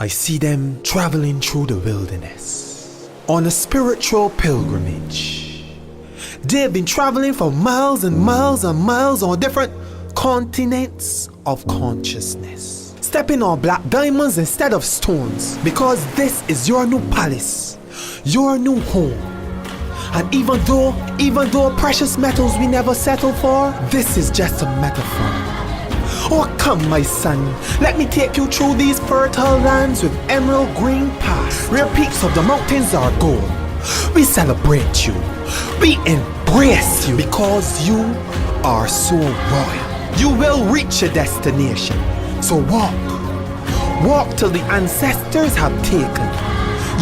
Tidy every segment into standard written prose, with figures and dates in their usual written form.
I see them traveling through the wilderness on a spiritual pilgrimage. They've been traveling for miles and miles and miles on different continents of consciousness, stepping on black diamonds instead of stones, because this is your new palace, your new home. And even though precious metals we never settle for, this is just a metaphor. Oh come my son, let me take you through these fertile lands with emerald green paths, where peaks of the mountains are gold. We celebrate you, we embrace you, because you are so royal. You will reach your destination, so walk till the ancestors have taken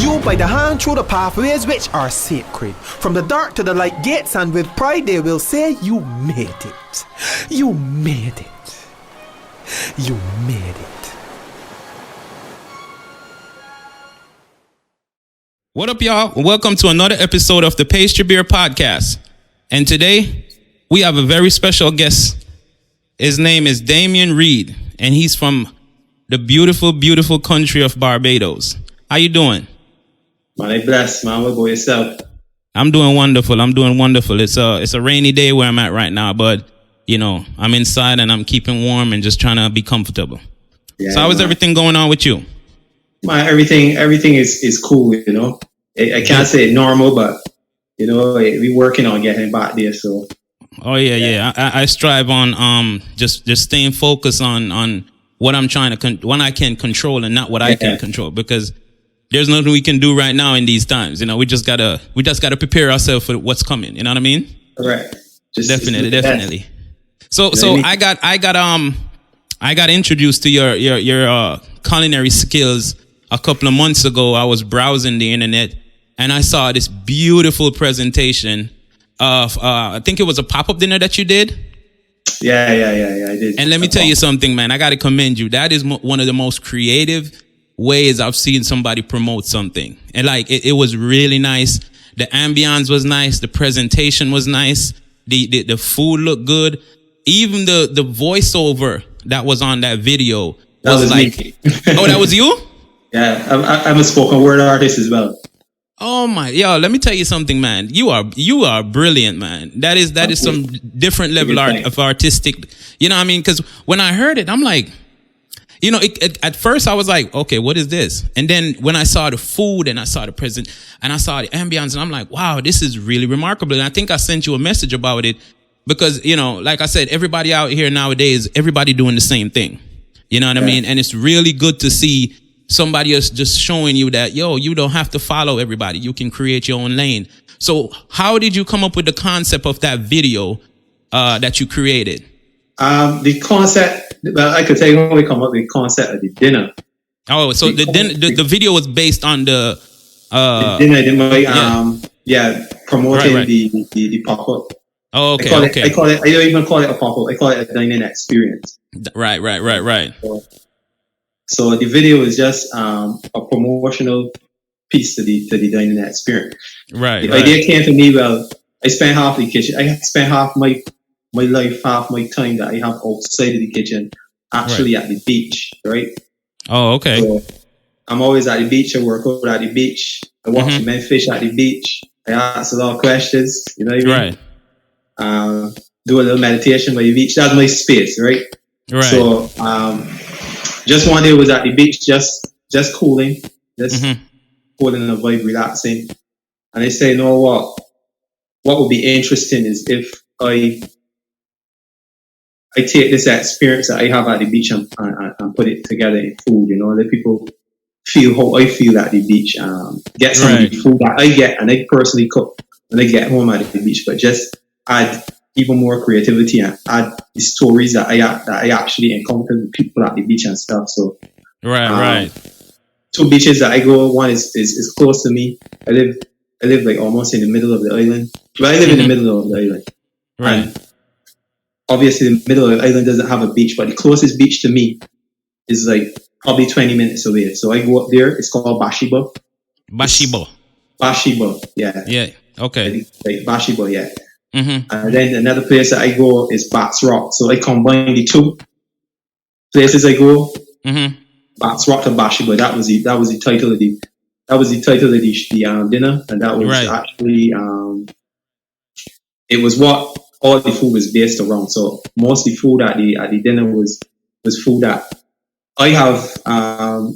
you by the hand through the pathways which are sacred, from the dark to the light gates, and with pride they will say, you made it, you made it. You made it. What up, y'all? Welcome to another episode of the Pastrybear podcast. And today, we have a very special guest. His name is Damian Reid, and he's from the beautiful, beautiful country of Barbados. How you doing? Man, I blessed, man. What about yourself? I'm doing wonderful. It's a rainy day where I'm at right now, but you know, I'm inside and I'm keeping warm and just trying to be comfortable. Yeah, so how is everything going on with you? Man, everything is cool, you know. I can't say normal, but, you know, we working on getting back there, so. Oh, yeah. I strive on just staying focused on what I'm trying to, what I can control and not what I can control, because there's nothing we can do right now in these times. You know, we just gotta prepare ourselves for what's coming. You know what I mean? Correct. Definitely. So I got introduced to your culinary skills a couple of months ago. I was browsing the internet and I saw this beautiful presentation of I think it was a pop-up dinner that you did. Yeah, I did. And let me tell you something, man. I got to commend you. That is one of the most creative ways I've seen somebody promote something. And like it was really nice. The ambience was nice. The presentation was nice. The food looked good. Even the voiceover that was on that video was like, oh, that was you? Yeah, I'm a spoken word artist as well. Oh my, let me tell you something, man. You are brilliant, man. That is some different level of artistic, you know what I mean? Because when I heard it, I'm like, you know, at first I was like, okay, what is this? And then when I saw the food and I saw the present and I saw the ambience, and I'm like, wow, this is really remarkable. And I think I sent you a message about it. Because, you know, like I said, everybody out here nowadays, everybody doing the same thing. You know what I mean? And it's really good to see somebody else just showing you that, you don't have to follow everybody. You can create your own lane. So how did you come up with the concept of that video that you created? The concept, well, I could tell you when we come up with the concept of the dinner. Oh, so the video was based on the dinner, promoting the pop-up. Oh, okay. I don't even call it a pop-up. I call it a dining experience. Right. So the video is just a promotional piece to the dining experience. Right. The idea came to me. Well, I spent half the kitchen. I spent half my life, half my time that I have outside of the kitchen, actually at the beach. Right. Oh, okay. So I'm always at the beach. I work out at the beach. I watch men fish at the beach. I ask a lot of questions. You know what I mean? Right. Do a little meditation by the beach. That's my space, right? Right. So, just one day I was at the beach, just cooling, cooling the vibe, relaxing. And I say, you know what would be interesting is if I take this experience that I have at the beach and put it together in food, you know, let people feel how I feel at the beach, get some of the food that I get and I personally cook when I get home at the beach, but just add even more creativity and add the stories that I actually encounter with people at the beach and stuff. So, right. Two beaches that I go. One is close to me. I live like almost in the middle of the island. Well, I live in the middle of the island. Right. And obviously, the middle of the island doesn't have a beach, but the closest beach to me is like probably 20 minutes away. So I go up there. It's called Bashibo. Bashibo. Yeah. Yeah. Okay. Like Bashibo. Yeah. And then another place that I go is Bats Rock. So I combine the two places I go. Batsrata Bashi, but that was the title of the dinner, and that was actually it was what all the food was based around. So most of the food at the dinner was food that I have.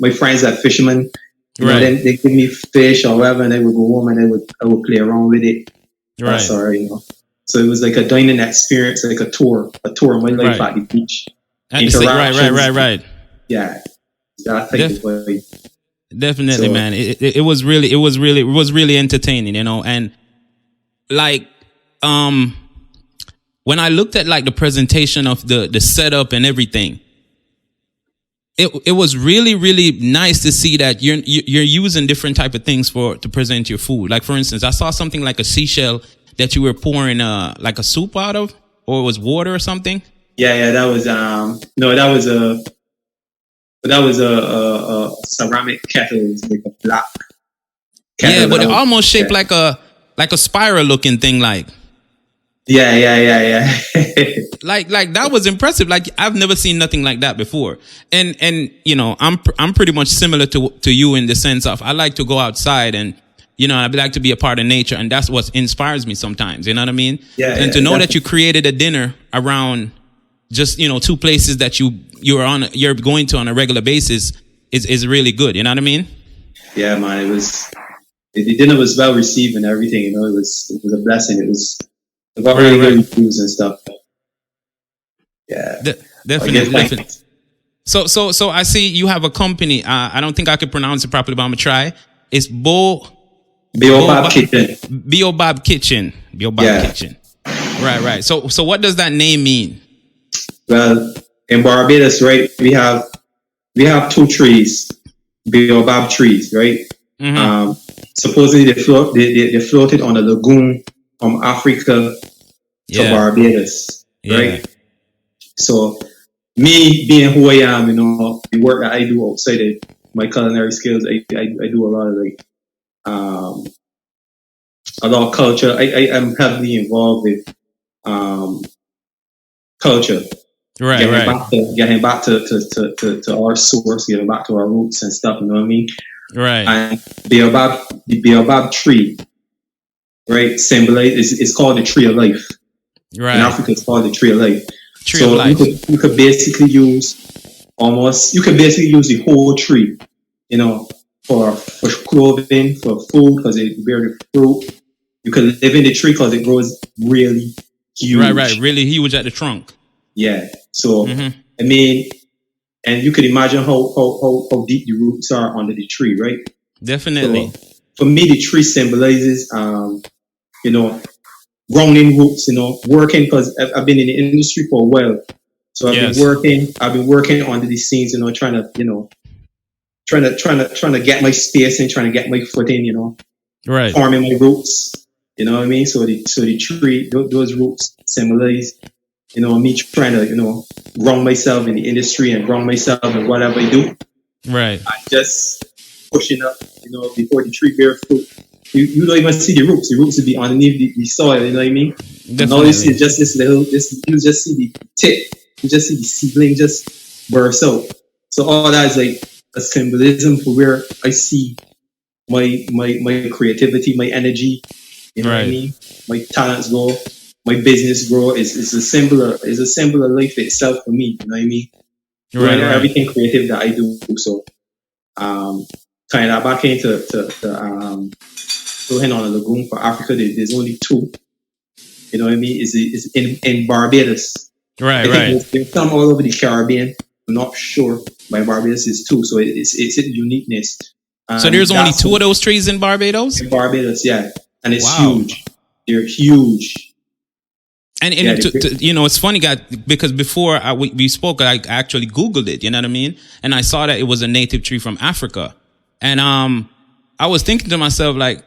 My friends that fishermen, they give me fish or whatever, and they would go home and I would play around with it. Right. That's all right, you know. So it was like a dining experience, like a tour of my life at the beach. Right. Yeah, that type of way. Definitely, so, man. It was really entertaining, you know. And like, when I looked at like the presentation of the setup and everything, it was really, really nice to see that you're using different type of things to present your food. Like, for instance, I saw something like a seashell that you were pouring like a soup out of, or it was water or something. Yeah, that was a ceramic kettle. It was like a black kettle. Yeah, but it almost shaped like a spiral looking thing, like. Yeah. like that was impressive. Like, I've never seen nothing like that before. And you know, I'm pretty much similar to you in the sense of I like to go outside and, you know, I like to be a part of nature, and that's what inspires me sometimes. You know what I mean? Yeah. And to know that you created a dinner around just, you know, two places that you're going to on a regular basis is really good. You know what I mean? Yeah, man. The dinner was well received and everything. You know, it was a blessing. It got really good reviews and stuff. Yeah, definitely. So I see you have a company. I don't think I could pronounce it properly, but I'm gonna try. It's Baobab Kitchen. Baobab Kitchen. Kitchen. Right. So what does that name mean? Well, in Barbados, right, we have two trees, baobab trees, right? Mm-hmm. Supposedly they floated on a lagoon from Africa to Barbados, right? So me being who I am, you know, the work that I do outside of my culinary skills, I do a lot of like a lot of culture. I am heavily involved with culture. Getting back to our source, getting back to our roots and stuff, you know what I mean? Right. And the baobab tree, right, symbolizes, it's called the tree of life. Right. In Africa, it's called the tree of life. Tree of life. You could basically use the whole tree, you know, for clothing, for food, because it bears the fruit. You could live in the tree because it grows really huge. Right, really huge at the trunk. Yeah. So, I mean, and you could imagine how deep the roots are under the tree, right? Definitely. So, for me, the tree symbolizes, you know, grounding roots, you know, working, because I've been in the industry for a while. So I've been working under the scenes, you know, trying to get my space and trying to get my foot in, you know, right, forming my roots, you know what I mean? So the tree, those roots symbolize, you know, me trying to, you know, ground myself in the industry and ground myself in whatever I do. Right. I just pushing up, you know, before the tree bear fruit. You don't even see the roots. The roots will be underneath the soil, you know what I mean? Definitely. And all you see is just this little, you just see the tip. You just see the seedling just burst out. So all that is like a symbolism for where I see my creativity, my energy, you know what I mean? My talents go, my business grow. Is a symbol of life itself for me, you know what I mean? Right. Everything creative that I do. So kind of back into going on a lagoon for Africa, there's only two. You know what I mean? Is in Barbados. Right. There's some all over the Caribbean. I'm not sure. By Barbados is two, so it's a uniqueness. So there's only two of those trees in Barbados? In Barbados, yeah. And it's huge. They're huge. And you know, it's funny, guys, because before we spoke, I actually Googled it, you know what I mean? And I saw that it was a native tree from Africa. And I was thinking to myself, like,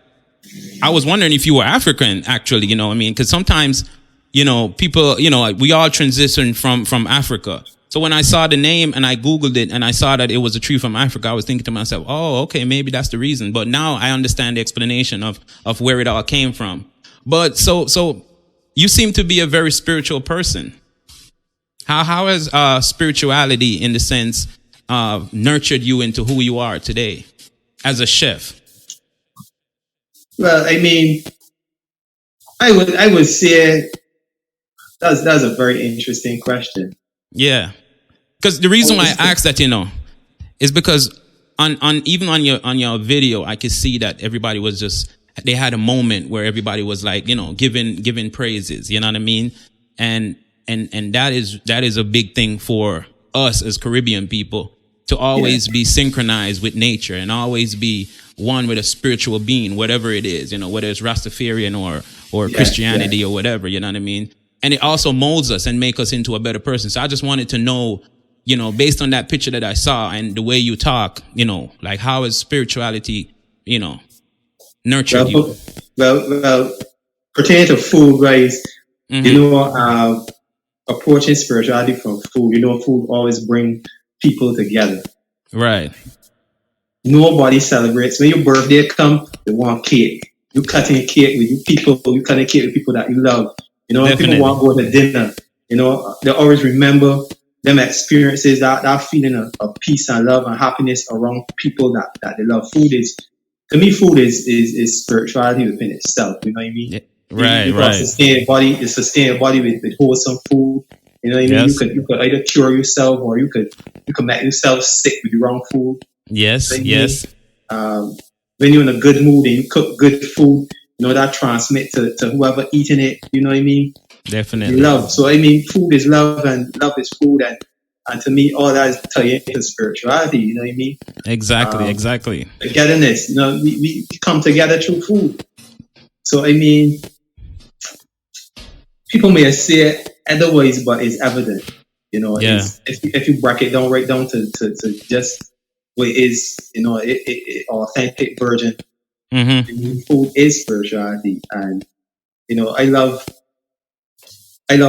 I was wondering if you were African, actually, you know what I mean? Because sometimes, you know, people, you know, like, we all transition from Africa. So when I saw the name and I Googled it and I saw that it was a tree from Africa, I was thinking to myself, oh, okay, maybe that's the reason. But now I understand the explanation of where it all came from. But so you seem to be a very spiritual person. How has spirituality, in the sense, nurtured you into who you are today as a chef? Well, I mean, I would say that's a very interesting question. Yeah, because the reason why I asked that, is because on even on your video, I could see that everybody was they had a moment where everybody was like, giving praises. You know what I mean? And that is a big thing for us as Caribbean people, to always be synchronized with nature and always be one with a spiritual being, whatever it is, whether it's Rastafarian or Christianity or whatever, you know what I mean? And it also molds us and make us into a better person. So I just wanted to know, based on that picture that I saw and the way you talk, like how has spirituality, nurtured you? Well, pertaining to food, guys, approaching spirituality from food, food always bring people together. Right. Nobody celebrates. When your birthday comes, they want cake. You cutting cake with people that you love. People want to go to dinner. They always remember them experiences, that feeling of peace and love and happiness around people that they love. Food is spirituality within itself. You know what I mean? Yeah. Right. Sustain a body with wholesome food. You know what I mean? Yes. You could either cure yourself or you could make yourself sick with the wrong food. Yes, yes. When you're in a good mood and you cook good food, that transmits to whoever eating it. You know what I mean? Definitely. Love. So I mean, food is love and love is food, and to me, all that is tied into spirituality. You know what I mean? Exactly. Togetherness. We come together through food. So I mean, people may say it otherwise, but it's evident. If you break it down right down to just what is, it authentic virgin. Mm-hmm. Food is spirituality, and I love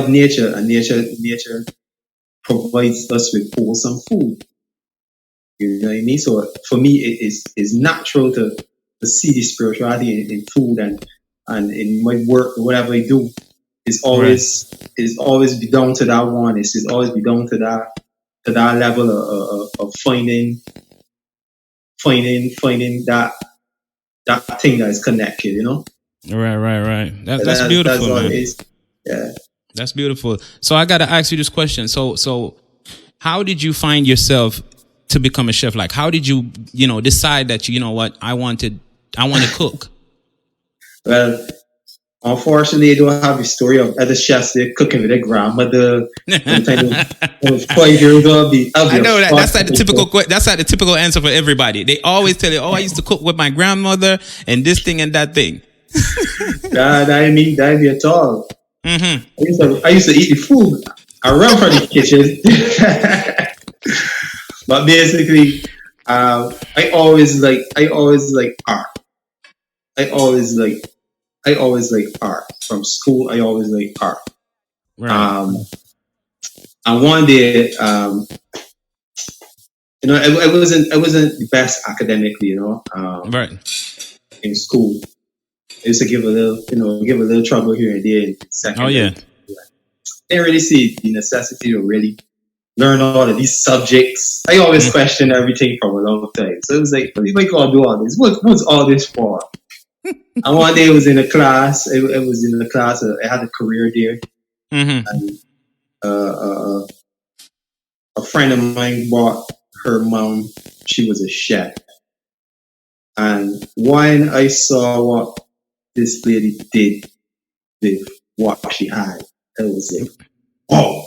nature, and nature provides us with wholesome food. You know what I mean? So for me, it is natural to see the spirituality in food, and in my work, whatever I do, is always be down to that one. It's always be down to that level of finding that thing that is connected. Right. That's beautiful, man. Yeah. That's beautiful. So I got to ask you this question. So how did you find yourself to become a chef? Like, how did you, decide that, what, I want to cook? Well, unfortunately, I don't have the story of other chefs there cooking with their grandmother. I was 5 years old. I know that. That's like the typical answer for everybody. They always tell you, "Oh, I used to cook with my grandmother and this thing and that thing." That ain't me at all. Mm-hmm. I used to eat the food around from the kitchen. But basically, I always like art. I always like art. From school, I always like art. Right. And one day, I wasn't the best academically, Right. in school. I used to give a little trouble here and there in second. Oh yeah. Didn't really see the necessity to really learn all of these subjects. I always question everything from a long time. So it was like, what am I gonna do all this? What's all this for? And one day I was in a class. I was in a class. I had a career there. Mm-hmm. And a friend of mine brought her mom. She was a chef. And when I saw what this lady did with what she had, I was like, oh,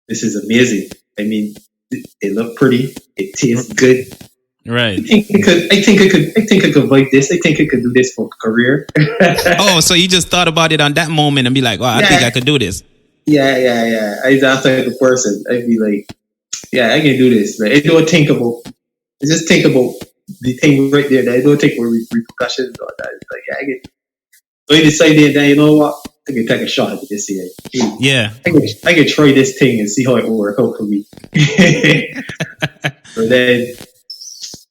this is amazing. I mean, it looked pretty. It tastes good. Right. I think I could like this. I think I could do this for a career. Oh, so you just thought about it on that moment and be like, "Wow, I think I could do this." Yeah. That type of person. I'd be like, yeah, I can do this. Like, I don't think about. I just think about the thing right there. That I don't think about repercussions or that. It's like, yeah, I get. So I decided that, you know what, I can take a shot at this here. Yeah. I can try this thing and see how it will work out for me. So then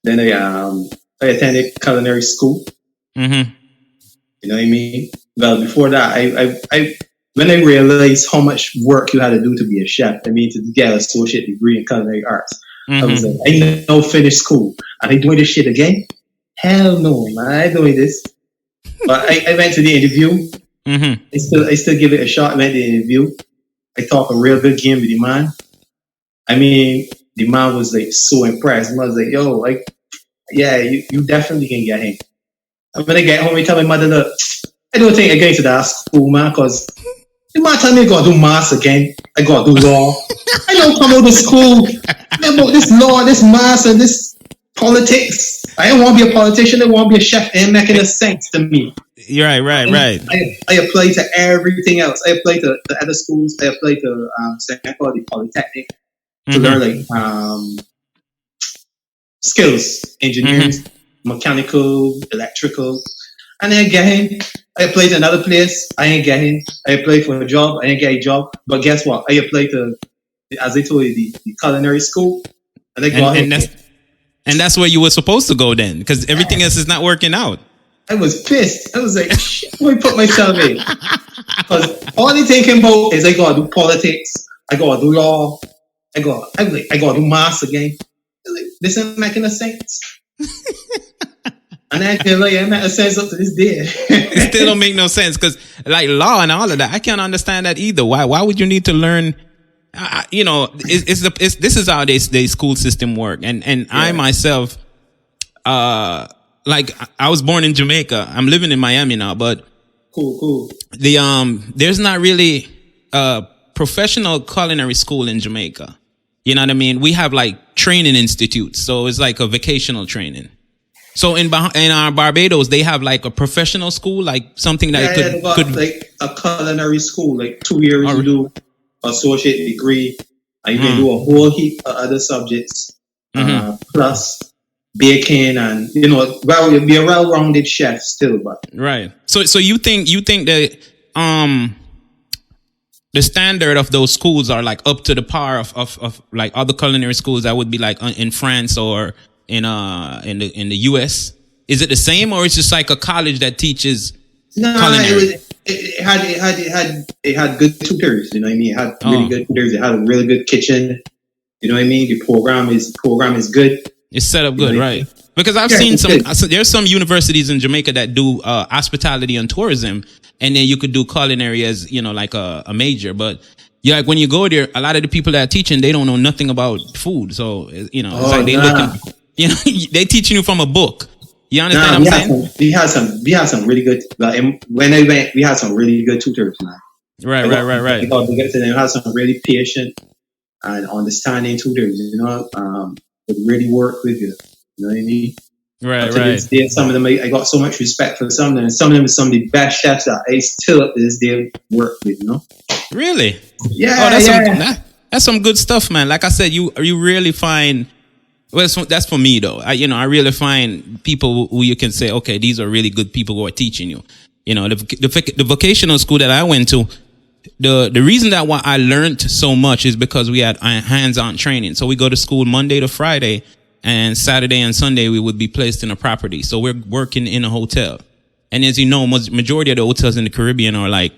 I attended culinary school. Mm-hmm. You know what I mean? Well, before that, I when I realized how much work you had to do to be a chef, I mean, to get an associate degree in culinary arts, I was like, I now finished school. Are they doing this shit again? Hell no, man. I ain't doing this. But I went to the interview. I still give it a shot. I went to the interview. I talked a real good game with the man. I mean, the man was like so impressed. I was like, yo, like, yeah, you definitely can get him. And when I get home, I tell my mother, look, I don't think I'm going to that school, man, because the man tell me I got to do maths again. I got to do law. I don't come out of school about this law, this maths, and this politics. I don't want to be a politician. I want to be a chef. It ain't making no sense to me. Right. I apply to everything else. I apply to the other schools. I apply to the Polytechnic to learn like skills, engineering, mechanical, electrical. And then again, I applied to another place. I ain't getting. I applied for a job. I ain't get a job. But guess what? I applied to, as I told you, the culinary school. And they got and that's where you were supposed to go then, because everything else is not working out. I was pissed. I was like, shit, where I put myself in? Because all I'm thinking about is I gotta do politics. I gotta do law. I gotta do maths again. Like, this ain't making a sense. And I feel like it makes sense up to this day. It still don't make no sense, because like law and all of that, I can't understand that either. Why would you need to learn? This is how they school system work. And I myself, like I was born in Jamaica. I'm living in Miami now, but cool. There's not really a professional culinary school in Jamaica. You know what I mean? We have like training institutes, so it's like a vocational training. So in our Barbados, they have like a professional school, like something that could like a culinary school, like 2 years you do associate degree, and you can do a whole heap of other subjects, plus baking, and you'll be a well-rounded chef still. But right. So you think that the standard of those schools are like up to the par of like other culinary schools that would be like in France or in the US? Is it the same, or it's just like a college that teaches culinary? It had good tutors, you know what I mean? It had really good tutors. It had a really good kitchen, you know what I mean? The program is good. It's set up good, right? Because I've seen there's some universities in Jamaica that do hospitality and tourism, and then you could do culinary as, like a major. But like when you go there, a lot of the people that are teaching, they don't know nothing about food. So, it's like they looking, they teaching you from a book. You understand what I'm saying? We had some really good, when I went, we had some really good tutors, man. Right. They had some really patient and understanding tutors, would really work with you. You know what I mean? Right. Some of them, I got so much respect for some of them. And some of them are some of the best chefs that I still up to this day work with, Really? Yeah. That's some good stuff, man. Like I said, you really find. Well, that's for me though. I really find people who you can say, okay, these are really good people who are teaching you. The vocational school that I went to, the reason that why I learned so much is because we had hands-on training. So we go to school Monday to Friday, and Saturday and Sunday we would be placed in a property. So we're working in a hotel. And as you know, majority of the hotels in the Caribbean are like,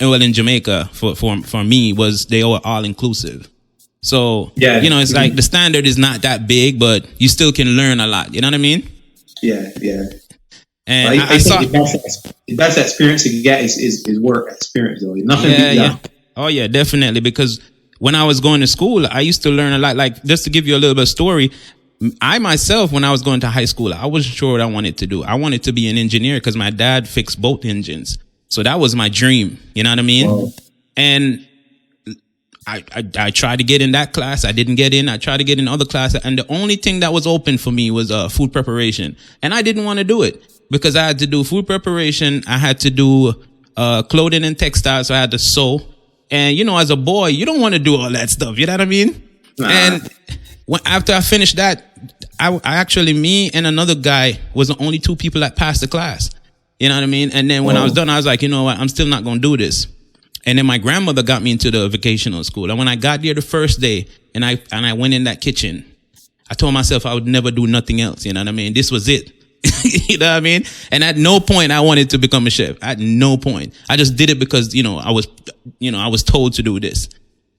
in Jamaica for me they were all inclusive. So, it's like the standard is not that big, but you still can learn a lot. You know what I mean? Yeah. And I saw the best experience you get is work experience, though. Nothing. Yeah. Oh yeah, definitely. Because when I was going to school, I used to learn a lot. Like, just to give you a little bit of story, I myself, when I was going to high school, I wasn't sure what I wanted to do. I wanted to be an engineer because my dad fixed boat engines. So that was my dream. You know what I mean? Wow. And I tried to get in that class. I didn't get in. I tried to get in other classes. And the only thing that was open for me was food preparation. And I didn't want to do it because I had to do food preparation. I had to do clothing and textiles. So I had to sew. And, as a boy, you don't want to do all that stuff. You know what I mean? Nah. And after I finished that, I actually, me and another guy was the only two people that passed the class. You know what I mean? And then when I was done, I was like, you know what? I'm still not going to do this. And then my grandmother got me into the vocational school. And when I got there the first day and I went in that kitchen, I told myself I would never do nothing else. You know what I mean? This was it. You know what I mean? And at no point I wanted to become a chef. At no point. I just did it because, I was told to do this.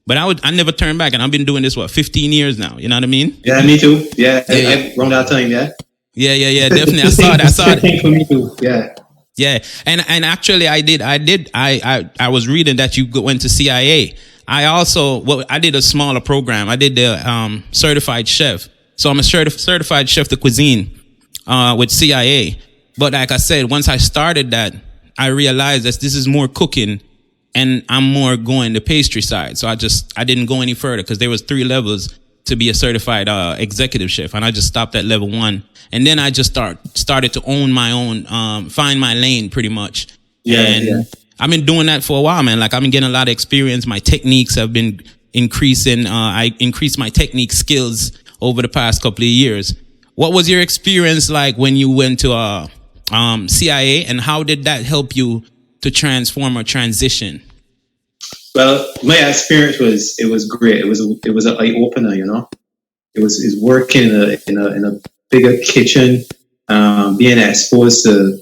But I never turned back, and I've been doing this 15 years now. You know what I mean? Yeah, me too. Yeah, around that time. Yeah. Yeah. Definitely. I saw it. Same for me too. Yeah. Yeah, and actually, I was reading that you went to CIA. I did a smaller program. I did the certified chef. So I'm a certified chef de cuisine with CIA. But like I said, once I started that, I realized that this is more cooking, and I'm more going the pastry side. So I didn't go any further because there was 3 levels to be a certified executive chef, and I just stopped at level 1. And then I just started to own my own, find my lane pretty much. Yeah. I've been doing that for a while, man. Like, I've been getting a lot of experience. My techniques have been increasing. I increased my technique skills over the past couple of years. What was your experience like when you went to CIA, and how did that help you to transform or transition? Well, my experience was great. It was an eye opener, you know. It was working in a bigger kitchen, being exposed to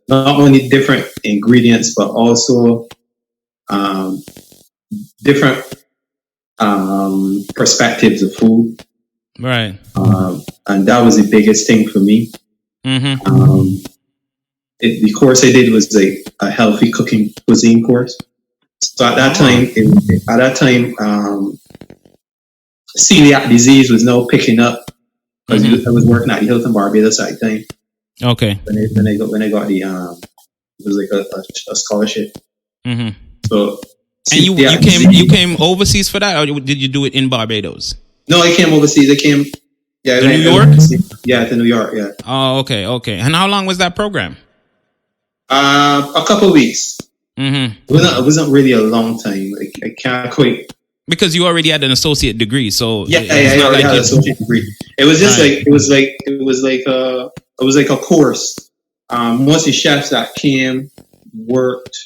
not only different ingredients but also different perspectives of food. Right. And that was the biggest thing for me. Mm-hmm. The course I did was like a healthy cooking cuisine course. So at that time, celiac disease was now picking up because I was working at the Hilton Barbados at the time. Okay. When I got the it was like a scholarship. Mm-hmm. So and you came overseas for that, or did you do it in Barbados? No, I came overseas. I came. Yeah, to New York. Yeah, to New York. Yeah. Oh, okay. And how long was that program? A couple of weeks. Mm-hmm. It wasn't really a long time. I can't quite. Because you already had an associate degree, so I already had an associate degree. It was just it was like a course. Most of the chefs that came worked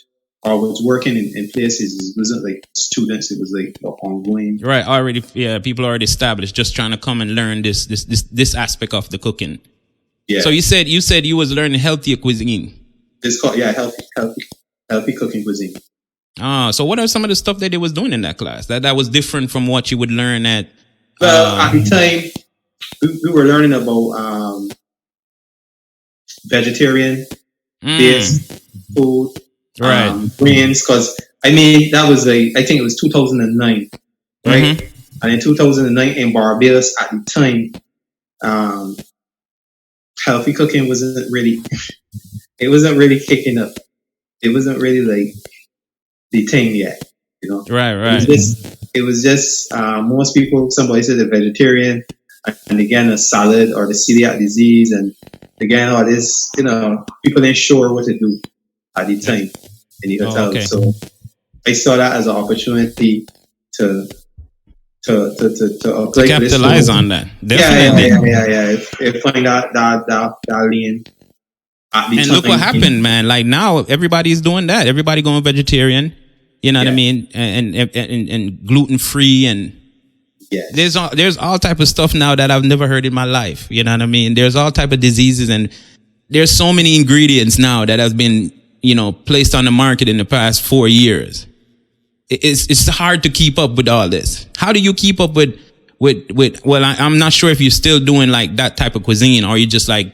or was working in places. It wasn't like students. It was like ongoing. Right. People already established, just trying to come and learn this aspect of the cooking. Yeah. So you said you was learning healthier cuisine. It's called healthy cooking cuisine. So what are some of the stuff that they was doing in that class that was different from what you would learn at? Well, at the time, we were learning about vegetarian based food, right? Grains, because that was I think it was 2009, right? Mm-hmm. And in 2009 in Barbados at the time, healthy cooking wasn't really kicking up. It wasn't really like the thing yet, you know. Right. It was just most people. Somebody said a vegetarian, and again a salad or the celiac disease, and again all this. You know, people ain't sure what to do at the time in the hotel. Okay. So I saw that as an opportunity to apply capitalize on that. Definitely. Yeah. If find that lane. And look what happened, man. Like now, everybody's doing that. Everybody going vegetarian. You know what I mean? And gluten free, and there's all type of stuff now that I've never heard in my life. You know what I mean? There's all type of diseases, and there's so many ingredients now that has been placed on the market in the past 4 years. It's hard to keep up with all this. How do you keep up with? Well, I'm not sure if you're still doing like that type of cuisine, or you just like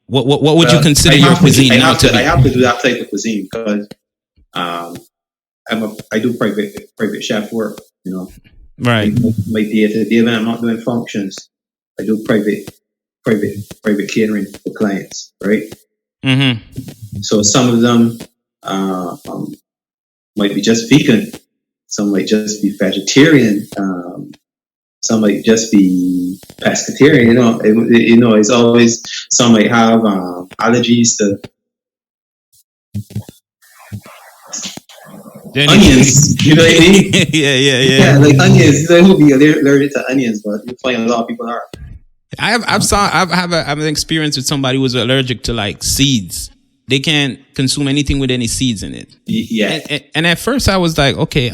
What would you consider your cuisine now to be? I have to do that type of cuisine because I do private chef work, you know. Right. My day-to-day when I'm not doing functions, I do private catering for clients, right? Mm-hmm. So some of them might be just vegan, some might just be vegetarian, some might just be pescatarian. It's always some might have allergies to onions. You know what I mean? Yeah. Like onions. They will be allergic to onions, but you find a lot of people are. I've an experience with somebody who was allergic to like seeds. They can't consume anything with any seeds in it. Yeah. And at first I was like, okay,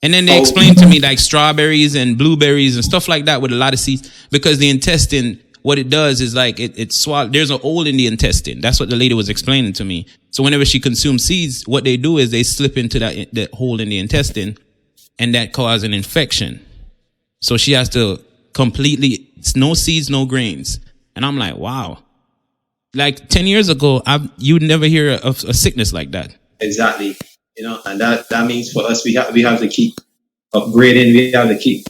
and then they explained to me like strawberries and blueberries and stuff like that with a lot of seeds, because the intestine what it does is like it swallows. There's a hole in the intestine. That's what the lady was explaining to me. So whenever she consumes seeds, what they do is they slip into that hole in the intestine, and that causes an infection. So she has to completely, no seeds, no grains. And I'm like, wow. Like 10 years ago, you'd never hear of a sickness like that. Exactly. And that means for us, we have to keep upgrading. We have to keep,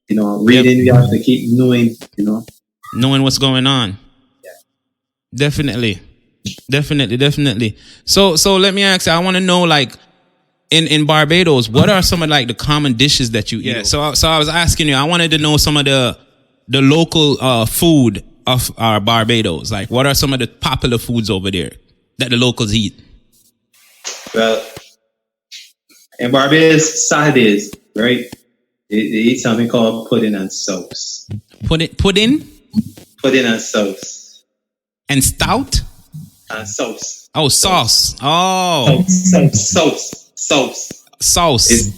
reading. Yep. We have to keep knowing, knowing what's going on. Yeah. Definitely. So let me ask you, I want to know, like, in Barbados, what are some of like the common dishes that you eat? Yeah. So I was asking you, I wanted to know some of the local food of our Barbados. Like, what are some of the popular foods over there that the locals eat? Well, in Barbados, Saturdays, right? They eat something called pudding and sauce. Pudding? Pudding and sauce. And stout? And sauce. Oh, sauce. Oh. Sauce. It's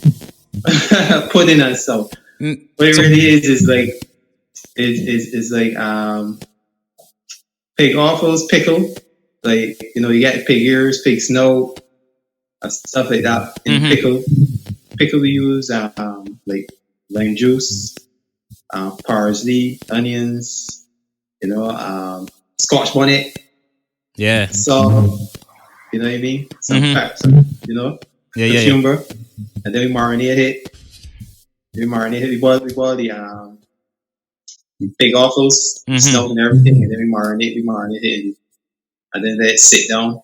pudding and sauce. What it really is like it's like pig offals, pickle. Like, you get pig ears, pig snout, stuff like that. In pickle we use like lime juice, parsley, onions, Scotch bonnet. Yeah. So, you know what I mean? Some peps, cucumber. And then we marinate it. We boil the pig offals, snout and everything, and then we marinate it, and then let it sit down.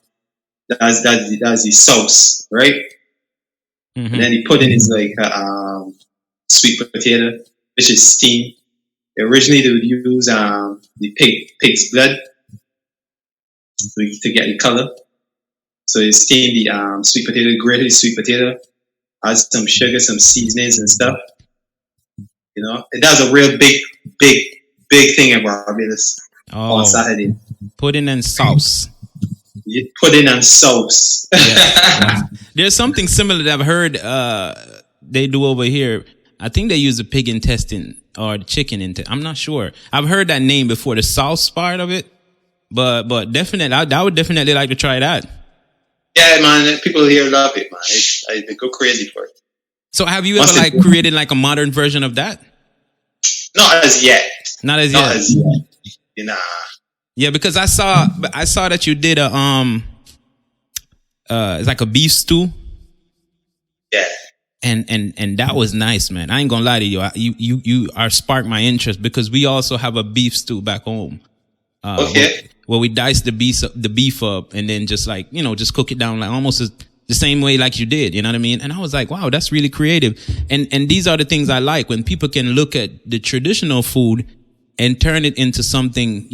That's the sauce, right? And then the pudding is like sweet potato, which is steamed. Originally, they would use the pig's blood to get the color. So they steam the sweet potato, grated sweet potato, add some sugar, some seasonings and stuff. It does a real big thing in Barbados on Saturday. Pudding and sauce. Pudding and sauce. Yeah. There's something similar that I've heard they do over here. I think they use the pig intestine or the chicken intestine. I'm not sure. I've heard that name before, the sauce part of it. But definitely, I would definitely like to try that. Yeah, man. People here love it, man. They go crazy for it. So have you ever created like a modern version of that? Not as yet. Not as yet. Nah. Yeah, because I saw that you did a it's like a beef stew. Yeah. And that was nice, man. I ain't gonna lie to you. You are sparked my interest because we also have a beef stew back home. Okay. Where we dice the beef up and then just like, just cook it down like almost the same way like you did, you know what I mean? And I was like, wow, that's really creative. And these are the things I like, when people can look at the traditional food and turn it into something,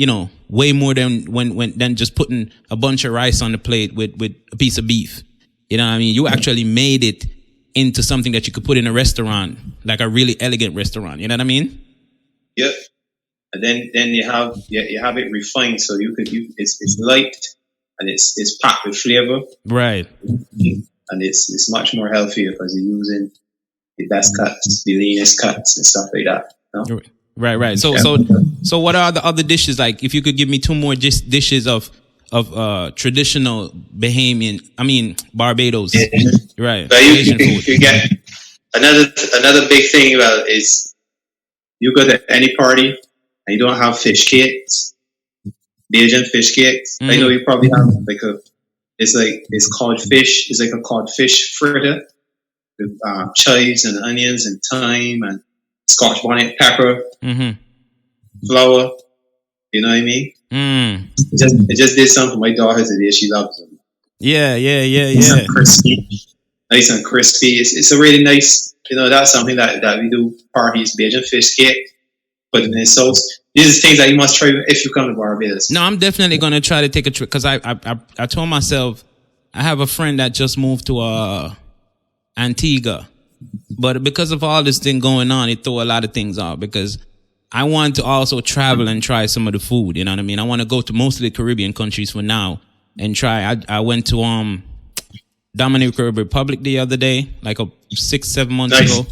way more than just putting a bunch of rice on the plate with a piece of beef. You know what I mean? You actually made it into something that you could put in a restaurant, like a really elegant restaurant. You know what I mean? Yep. And then you have it refined, so it's light and it's packed with flavor. Right. And it's much more healthier because you're using the best cuts, the leanest cuts and stuff like that. You know? Right. So what are the other dishes? Like, if you could give me two more dishes of traditional Barbados. Yeah. Right. But you get another big thing about is you go to any party and you don't have fish cakes, Bajan fish cakes. I know you probably have it's called fish. It's like a cod fish fritter with chives and onions and thyme and Scotch bonnet pepper, flour. You know what I mean? It just did something for my daughter today. She loves them. Yeah. Nice and crispy. It's a really nice. That's something that we do parties. Bajan fish cake. Put it in sauce. These are things that you must try if you come to Barbados. No, I'm definitely going to try to take a trip because I told myself I have a friend that just moved to Antigua, but because of all this thing going on, it threw a lot of things off because I want to also travel and try some of the food. You know what I mean? I want to go to mostly Caribbean countries for now and try. I went to Dominican Republic the other day, like 6-7 months ago.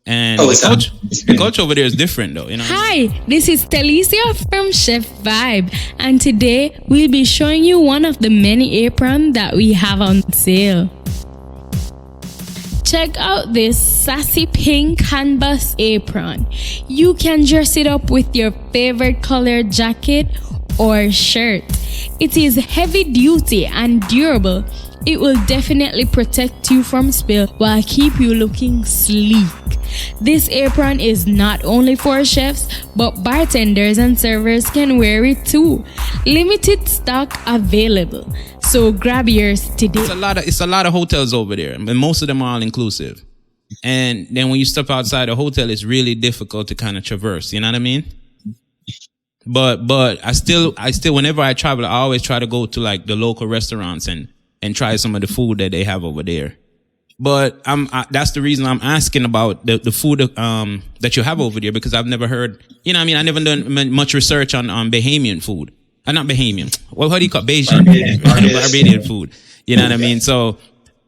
And Oh, the culture over there is different, though. You know. Hi, this is Talicia from Chef Vibe, and today we'll be showing you one of the many aprons that we have on sale. Check out this sassy pink canvas apron. You can dress it up with your favorite colored jacket or shirt. It is heavy duty and durable. It will definitely protect you from spill while keep you looking sleek. This apron is not only for chefs, but bartenders and servers can wear it too. Limited stock available, so grab yours today. It's a lot of hotels over there, and most of them are all inclusive. And then when you step outside a hotel, it's really difficult to kind of traverse. You know what I mean? But I still whenever I travel, I always try to go to like the local restaurants and try some of the food that they have over there. But that's the reason I'm asking about the food that you have over there, because I've never heard, you know what I mean? I never done much research on Bahamian food. Not Bahamian. Well, what do you call it? Barbadian food. You know what I mean? So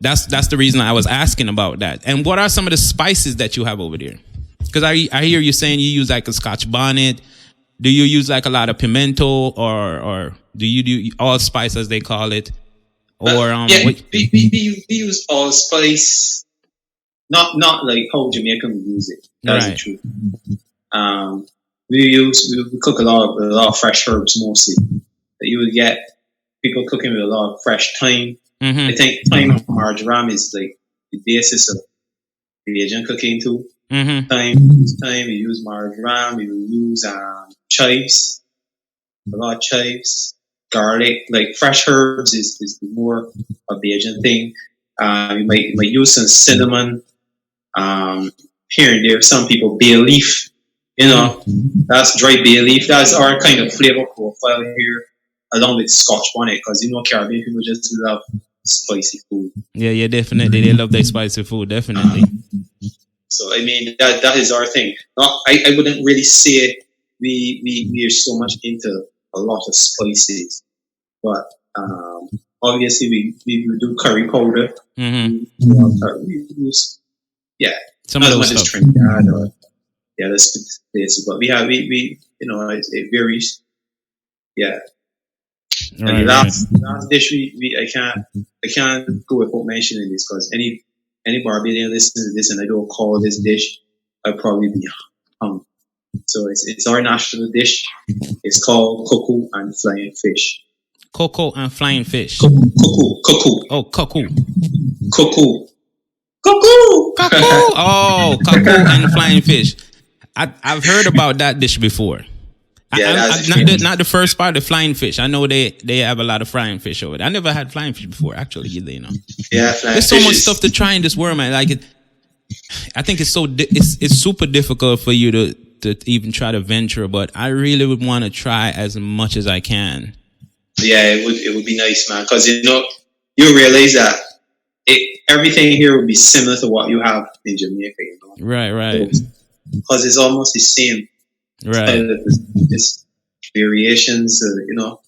that's the reason I was asking about that. And what are some of the spices that you have over there? Because I hear you saying you use like a Scotch bonnet. Do you use like a lot of pimento, or do you do allspice as they call it? Or we use allspice, not like how Jamaican use it. That's right. The truth. We cook a lot of fresh herbs mostly. That you would get people cooking with a lot of fresh thyme. Mm-hmm. I think thyme and marjoram is like the basis of the Asian cooking too. Mm-hmm. Thyme, you use marjoram, you use chives, a lot of chives. Garlic, like fresh herbs is more of the Asian thing. You might use some cinnamon. Here and there, some people bay leaf. You know, that's dry bay leaf. That's our kind of flavor profile here, along with Scotch bonnet, because you know Caribbean people just love spicy food. Yeah, definitely. They love their spicy food, definitely. So I mean that is our thing. I wouldn't really say we are so much into a lot of spices, but obviously we do curry powder. Mm-hmm. We use, some not of as those much as stuff. Trinidad or that's places, but we you know it varies. Yeah. And Right, the last dish I can't go without mentioning this, because any Barbadian listening to this and I don't call this dish, I'll probably be hung. So it's our national dish. It's called cocoa and flying fish. Cocoa and flying fish. Cocoa. Oh, cocoa. Cocoa. Oh, cocoa and flying fish. I've heard about that dish before. Yeah, not the first part, the flying fish. I know they have a lot of flying fish over there. I never had flying fish before, actually, either, you know. Yeah, flying there's so fish much stuff to try in this world, man. Like I think it's it's super difficult for you to even try to venture, but I really would want to try as much as I can. Yeah, it would be nice, man, because you realize that everything here would be similar to what you have in Jamaica, you know. Right. Because it's almost the same. Right. It's variations, you know.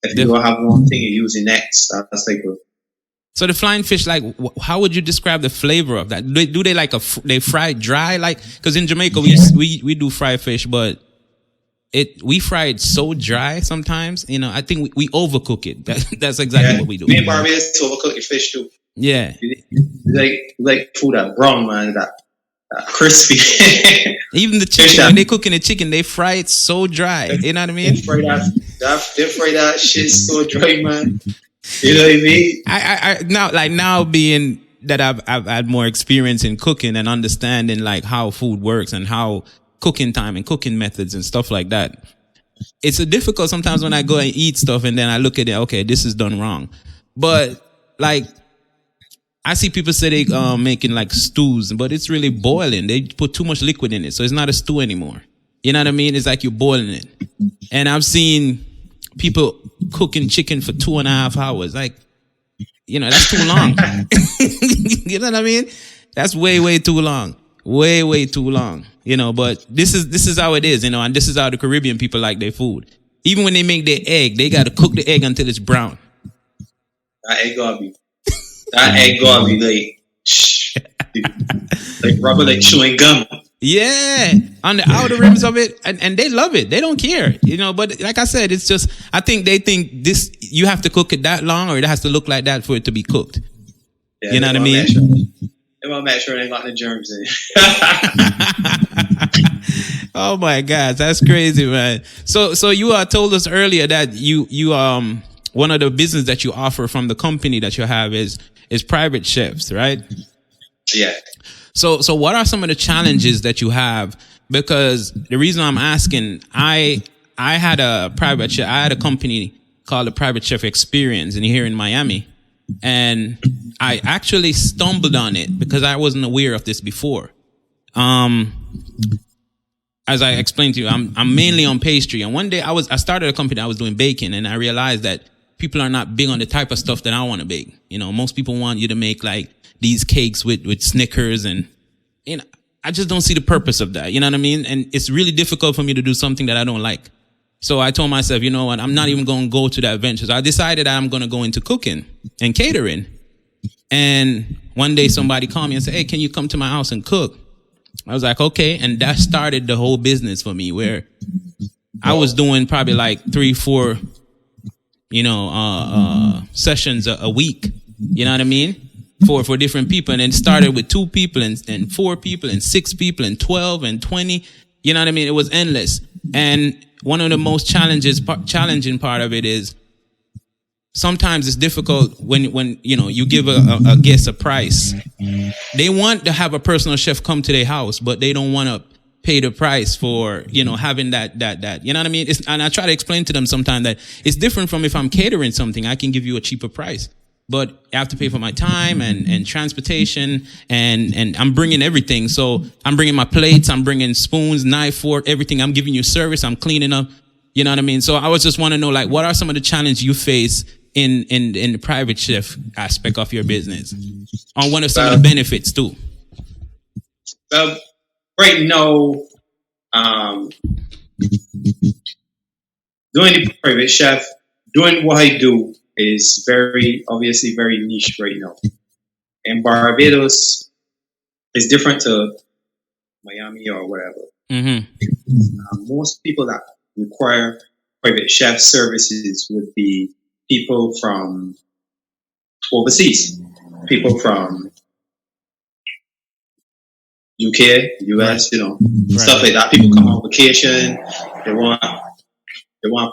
If you don't have one thing, you use the next. That's like So the flying fish, like, how would you describe the flavor of that? Do they like they fry it dry, like? Because in Jamaica we do fry fish, but we fry it so dry sometimes. You know, I think we overcook it. That's exactly what we do. Me and Barbados overcook your fish too. Yeah, like food that brown, man, that crispy. Even the chicken, when they cooking the chicken, they fry it so dry. You know what I mean? They fry that shit so dry, man. You know what I mean? Now being that I've had more experience in cooking and understanding like how food works and how cooking time and cooking methods and stuff like that. It's difficult sometimes when I go and eat stuff and then I look at it, okay, this is done wrong. But like I see people say they making like stews, but it's really boiling. They put too much liquid in it, so it's not a stew anymore. You know what I mean? It's like you're boiling it. And I've seen people cooking chicken for 2.5 hours. Like, you know, that's too long. You know what I mean? That's way too long. Way too long. You know, but this is how it is, you know, and this is how the Caribbean people like their food. Even when they make their egg, they got to cook the egg until it's brown. That egg gotta be like, like rubber, like chewing gum. Yeah, on the outer rims of it, and they love it. They don't care, you know. But like I said, it's just I think they think this you have to cook it that long, or it has to look like that for it to be cooked. Yeah, you know what I mean? They want to make sure they got the germs in. Oh my God, that's crazy, man. So you told us earlier that you one of the business that you offer from the company that you have is private chefs, right? Yeah. So what are some of the challenges that you have? Because the reason I'm asking, I had a private chef. I had a company called the Private Chef Experience here in Miami, and I actually stumbled on it because I wasn't aware of this before. As I explained to you, I'm mainly on pastry, and one day I started a company. I was doing baking, and I realized that people are not big on the type of stuff that I want to bake. You know, most people want you to make like these cakes with Snickers, and you know, I just don't see the purpose of that. You know what I mean? And it's really difficult for me to do something that I don't like. So I told myself, you know what? I'm not even going to go to that venture. So I decided I'm going to go into cooking and catering. And one day somebody called me and said, "Hey, can you come to my house and cook?" I was like, okay. And that started the whole business for me, where I was doing probably like 3-4, sessions a week. You know what I mean? For different people. And it started with 2 people and 4 people and 6 people and 12 and 20. You know what I mean? It was endless. And one of the most challenging part of it is sometimes it's difficult when you give a guest a price. They want to have a personal chef come to their house, but they don't want to pay the price for, having that, you know what I mean? And I try to explain to them sometimes that it's different from if I'm catering something, I can give you a cheaper price, but I have to pay for my time and transportation and I'm bringing everything. So I'm bringing my plates, I'm bringing spoons, knife, fork, everything. I'm giving you service. I'm cleaning up. You know what I mean? So I was just want to know, like, what are some of the challenges you face in the private chef aspect of your business? On what are some of the benefits too? Right now, doing the private chef, doing what I do is obviously very niche right now. And Barbados is different to Miami or whatever. Mm-hmm. Most people that require private chef services would be people from overseas, people from UK, US, stuff like that. People come on vacation, they want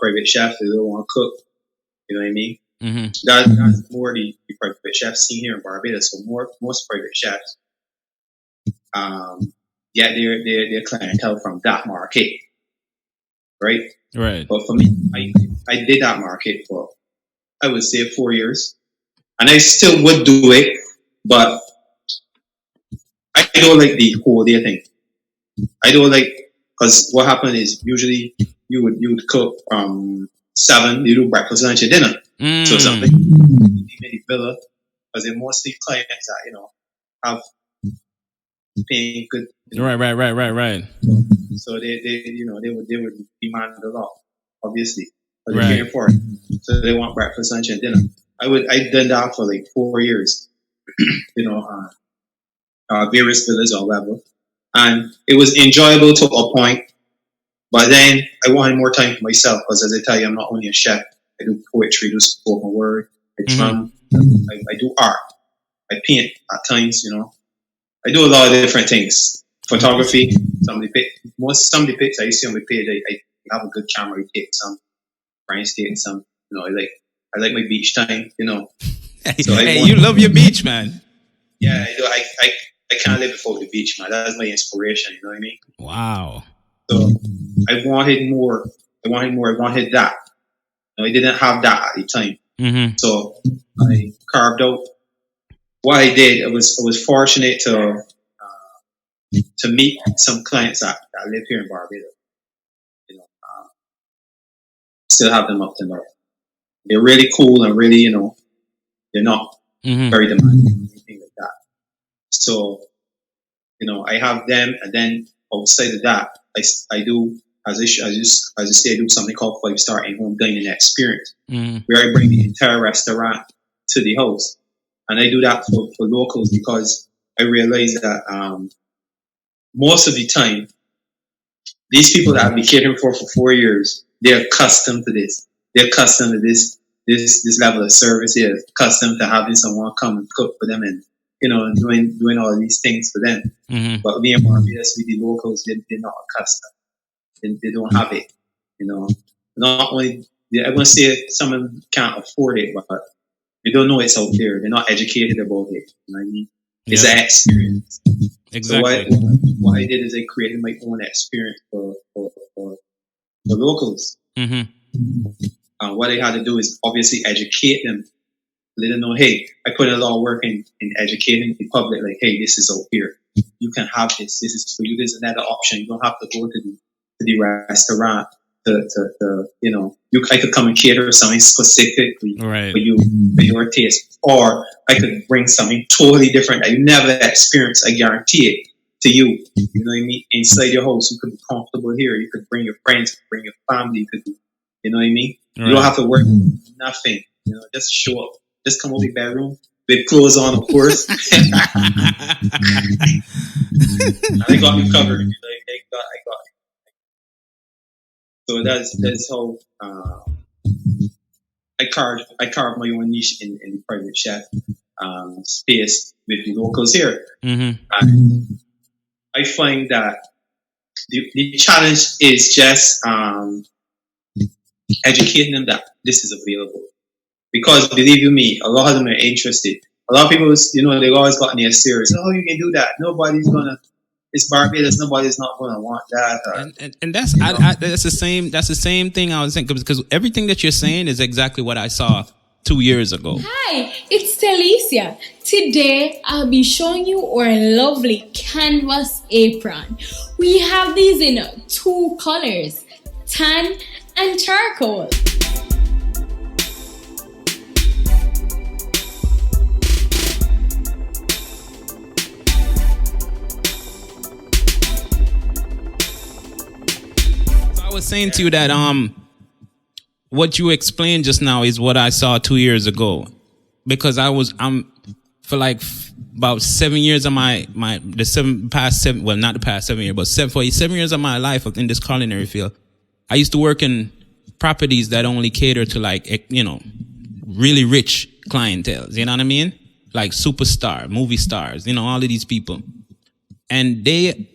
private chef, they don't want to cook. You know what I mean? Mm-hmm. That's more the private chefs seen here in Barbados. So most private chefs get their clientele from that market, right? Right. But for me, I did that market for, I would say, 4 years, and I still would do it, but I don't like the whole day thing. I don't like, because what happened is usually you would cook from 7, you do breakfast, lunch, and dinner. So something in the villa, because they're mostly clients that have paying good. Right. So they would demand a lot, obviously, because Right. they're paying for it. So they want breakfast, lunch, and dinner. I did that for like 4 years, various villas or whatever, and it was enjoyable to a point. But then I wanted more time for myself, because as I tell you, I'm not only a chef. I do poetry, I do spoken word, I drum, I do art, I paint at times. I do a lot of different things. Photography, some of the pics I see on my page, I have a good camera. I take some, Brian's taking some. I like my beach time. So you love your beach, man. Yeah, I do. I can't live without the beach, man. That's my inspiration. You know what I mean? Wow. So I wanted more. I wanted that. I didn't have that at the time. Mm-hmm. So I carved out what I did. I was fortunate to meet some clients that live here in Barbados. Still have them up to now. They're really cool and really, they're not very demanding or anything like that. So, I have them, and then outside of that, I do, as you say, I do something called 5-star in-home dining experience, where I bring the entire restaurant to the house, and I do that for locals, because I realized that most of the time, these people that I've been catering for 4 years, they're accustomed to this. They're accustomed to this level of service. They're accustomed to having someone come and cook for them and, and doing all these things for them. Mm-hmm. But we in Barbados, with the locals, they're not accustomed. They don't have it. Not only, I wouldn't say some of them can't afford it, but they don't know it's out there. They're not educated about it. You know what I mean? It's an experience. Exactly. So what I did is I created my own experience for locals. Mm-hmm. What I had to do is obviously educate them, let them know, hey, I put a lot of work in educating the public, like, hey, this is out here. You can have this. This is for you. There's another option. You don't have to go to the restaurant I could come and cater something specifically for you, for your taste. Or I could bring something totally different that you never experienced. I guarantee it to you. You know what I mean? Inside your house, you could be comfortable here. You could bring your friends, bring your family. You could do, you know what I mean? Right. You don't have to work nothing. Just show up. Just come over the bedroom with clothes on, of course. And I got you covered. I got you. So that's how I carved my own niche in the private chef space with the locals here. Mm-hmm. And I find that the challenge is just educating them that this is available. Because believe you me, a lot of them are interested. A lot of people, they've always gotten their serious. Oh, you can do that. It's Barbados. Nobody's not going to want that. And that's that's the same thing I was saying, because everything that you're saying is exactly what I saw 2 years ago. Hi, it's Talicia. Today I'll be showing you our lovely canvas apron. We have these in 2 colors, tan and charcoal. I was saying to you that what you explained just now is what I saw 2 years ago, because I'm for like about 7 years of not the past 7 years, but 7 years of my life in this culinary field. I used to work in properties that only cater to really rich clientele. You know what I mean? Like superstar, movie stars, all of these people, and they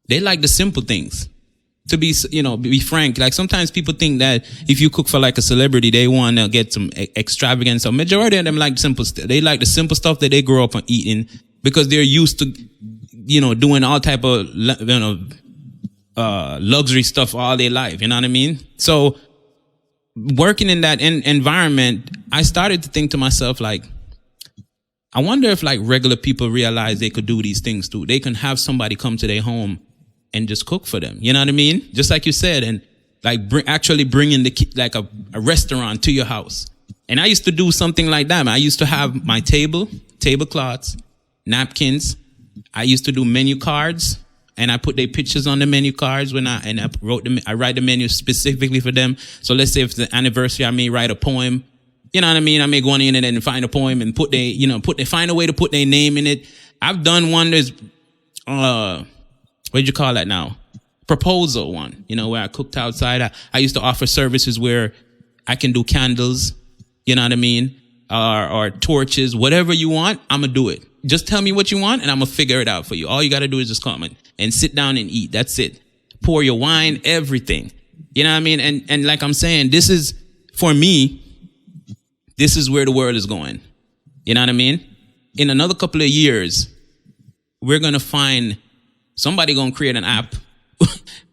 like the simple things. To be frank, like sometimes people think that if you cook for like a celebrity, they want to get some extravagance. So majority of them like simple stuff. They like the simple stuff that they grew up on eating, because they're used to, doing all type of, luxury stuff all their life. You know what I mean? So working in that environment, I started to think to myself, like, I wonder if like regular people realize they could do these things too. They can have somebody come to their home and just cook for them. You know what I mean? Just like you said, and like actually bringing like a restaurant to your house. And I used to do something like that. I used to have my tablecloths, napkins. I used to do menu cards, and I put their pictures on the menu cards I write the menu specifically for them. So let's say if it's the anniversary, I may write a poem. You know what I mean? I may go on the internet and find a poem and find a way to put their name in it. I've done one that's, what do you call that now? Proposal one, where I cooked outside. I used to offer services where I can do candles, you know what I mean? Or torches, whatever you want, I'm going to do it. Just tell me what you want and I'm going to figure it out for you. All you got to do is just come and sit down and eat. That's it. Pour your wine, everything. You know what I mean? And like I'm saying, this is, for me, this is where the world is going. You know what I mean? In another couple of years, we're going to find somebody going to create an app.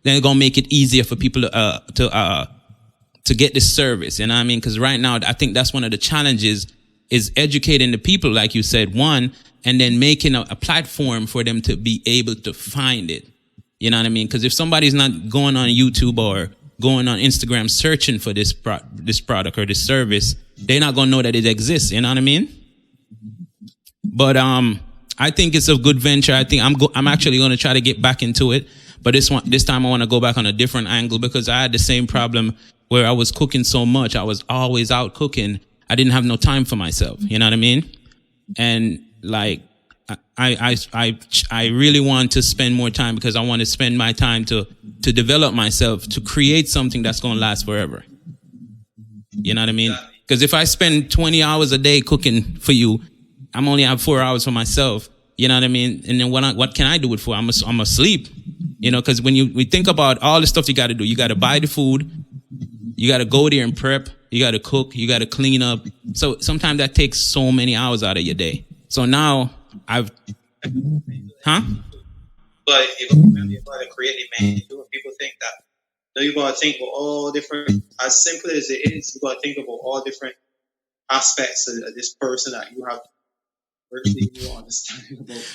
They're going to make it easier for people to get this service. You know what I mean? Because right now, I think that's one of the challenges, is educating the people, like you said, one, and then making a platform for them to be able to find it. You know what I mean? Because if somebody's not going on YouTube or going on Instagram searching for this product or this service, they're not going to know that it exists. You know what I mean? But I think it's a good venture. I think I'm actually going to try to get back into it. But this time I want to go back on a different angle, because I had the same problem where I was cooking so much. I was always out cooking. I didn't have no time for myself. You know what I mean? And like I really want to spend more time because I want to spend my time to develop myself, to create something that's going to last forever. You know what I mean? Because if I spend 20 hours a day cooking for you, I'm only have 4 hours for myself. You know what I mean? And then what can I do it for? I'm asleep. You know, because when we think about all the stuff you got to do, you got to buy the food, you got to go there and prep, you got to cook, you got to clean up. So sometimes that takes so many hours out of your day. So now But if you got to create a menu, people think that. No, you got to think about all different. As simple as it is, you got to think about all different aspects of this person that you have.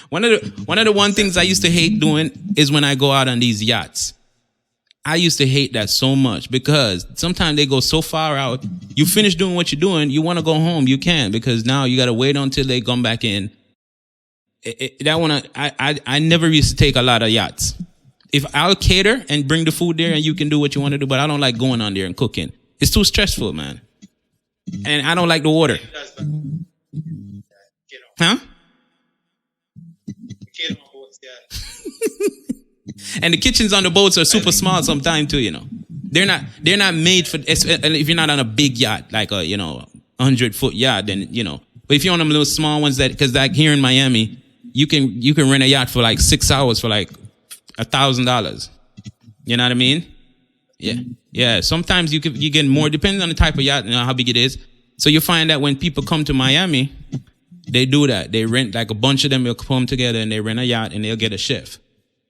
One of the things I used to hate doing is when I go out on these yachts. I used to hate that so much because sometimes they go so far out. You finish doing what you're doing, you want to go home, you can't, because now you got to wait until they come back in. I never used to take a lot of yachts. If I'll cater and bring the food there and you can do what you want to do, but I don't like going on there and cooking. It's too stressful, man. And I don't like the water. Huh? And the kitchens on the boats are super small sometimes too, you know. They're not made for, if you're not on a big yacht, like a, 100-foot yacht, then, But if you're on them little small ones because like here in Miami, you can rent a yacht for like 6 hours for like $1,000. You know what I mean? Yeah. Yeah. Sometimes you get more, depending on the type of yacht and how big it is. So you find that when people come to Miami, they do that. They rent, like a bunch of them will come together and they rent a yacht and they'll get a chef.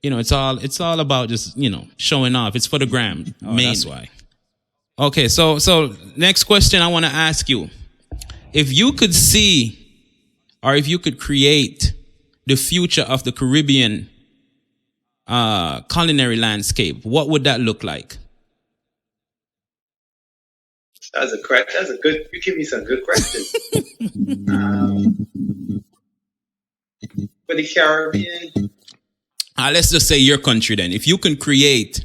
It's all about just, showing off. It's for the gram. That's why. Okay. So next question I want to ask you. If you could see, or if you could create the future of the Caribbean culinary landscape, what would that look like? That's a good. You give me some good questions. For the Caribbean, let's just say your country then. If you can create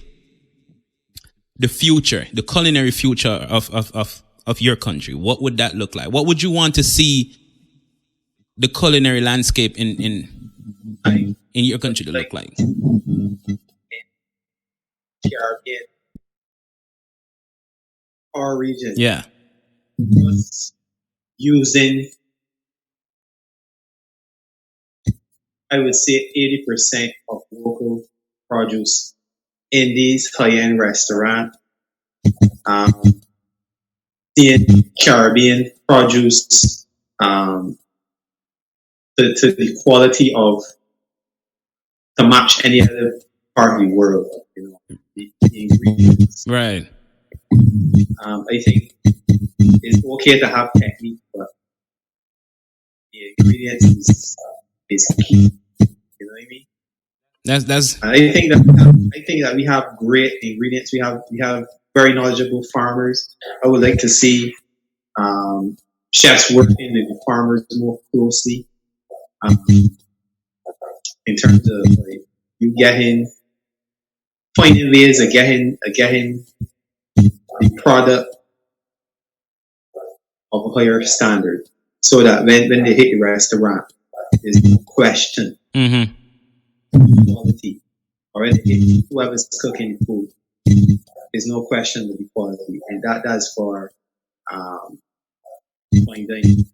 the future, the culinary future of your country, what would that look like? What would you want to see the culinary landscape in your country to look like? Caribbean, our region, yeah, using, I would say, 80% of local produce in these high-end restaurants. Seeing Caribbean produce to the quality of, to match any other part of the world, the ingredients. Right. I think it's okay to have technique, but the ingredients is key. You know what I mean? That's. I think that we have great ingredients. We have very knowledgeable farmers. I would like to see chefs working with the farmers more closely. In terms of you finding ways of getting the product of a higher standard, so that when they hit the restaurant, there's no question quality. Or when they hit whoever's cooking the food, there's no question of the quality, and that's for fine dining.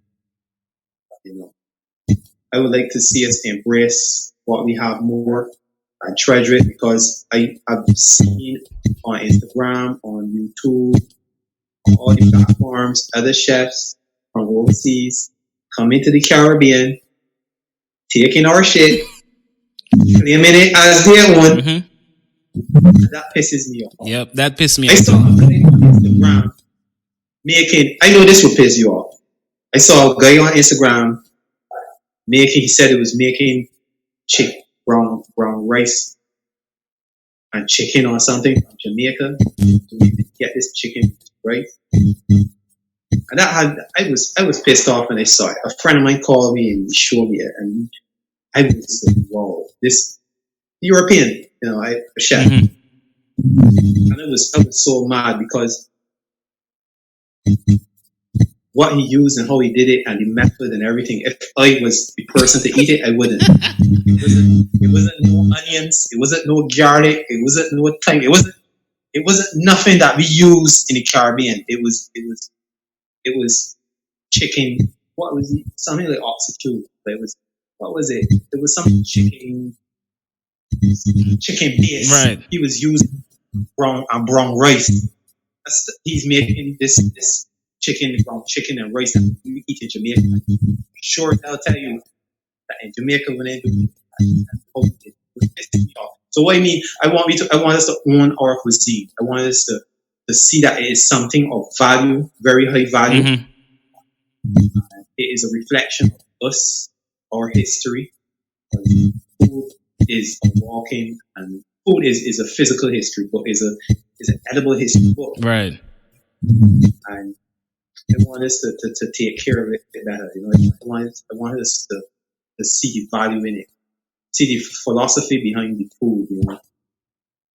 I would like to see us embrace what we have more and treasure it, because I've seen on Instagram, on YouTube, on all the platforms, other chefs from overseas come into the Caribbean, taking our shit, claiming it as their own. That pisses me off. Yep, that pisses me off. I saw a guy on Instagram I know this will piss you off. I saw a guy on Instagram he said it was making brown rice and chicken or something from Jamaica to get this chicken rice. And I was pissed off when I saw it. A friend of mine called me and showed me it, and I was like, wow, this European, a chef. And I was so mad because what he used and how he did it and the method and everything. If I was the person to eat it, I wouldn't. It wasn't no onions. It wasn't no garlic. It wasn't no thyme. It wasn't nothing that we use in the Caribbean. It was chicken. What was it? Something like oxy too. But what was it? It was something chicken base. Right. He was using brown rice. He's making this chicken and rice that we eat in Jamaica. Sure, I'll tell you that in Jamaica when they do it was pissing me off. So what I mean, I want us to own our cuisine. I want us to see that it is something of value, very high value. Mm-hmm. It is a reflection of us, our history. Food is a walking, and food is a physical history, but is an edible history book. Right. And I want us to take care of it better. You know, I want us to see the value in it, see the philosophy behind the food. You know,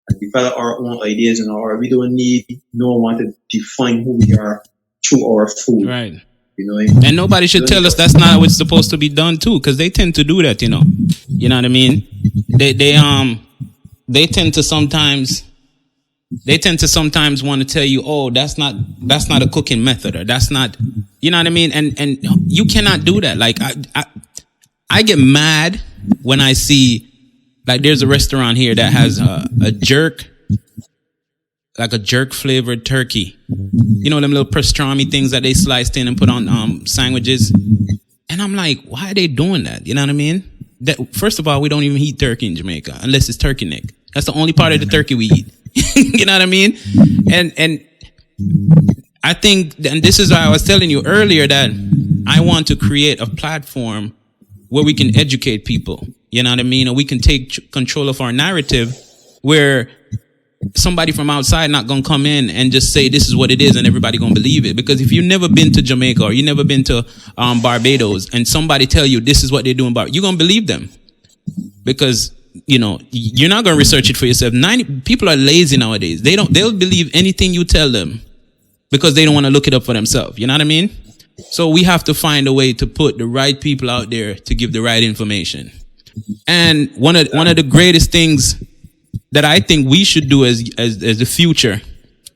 and develop our own ideas and we don't need no one to define who we are through our food. Right. You know what I mean? And nobody should tell us that's not how it's supposed to be done too, because they tend to do that. You know what I mean? They tend to sometimes want to tell you, oh, that's not a cooking method, or that's not, you know what I mean? And you cannot do that. Like I get mad when I see, like, there's a restaurant here that has a jerk flavored turkey. You know, them little pastrami things that they sliced in and put on sandwiches. And I'm like, why are they doing that? You know what I mean? That, first of all, we don't even eat turkey in Jamaica unless it's turkey neck. That's the only part of the turkey we eat. You know what I mean? And I think, and this is why I was telling you earlier that I want to create a platform where we can educate people. You know what I mean? And we can take control of our narrative where somebody from outside not going to come in and just say this is what it is and everybody going to believe it. Because if you've never been to Jamaica or you've never been to Barbados and somebody tell you this is what they do in Barbados, you're going to believe them. Because, you know, you're not going to research it for yourself. 90 people are lazy nowadays. They'll believe anything you tell them because they don't want to look it up for themselves. You know what I mean? So we have to find a way to put the right people out there to give the right information. And one of the greatest things that I think we should do as the future,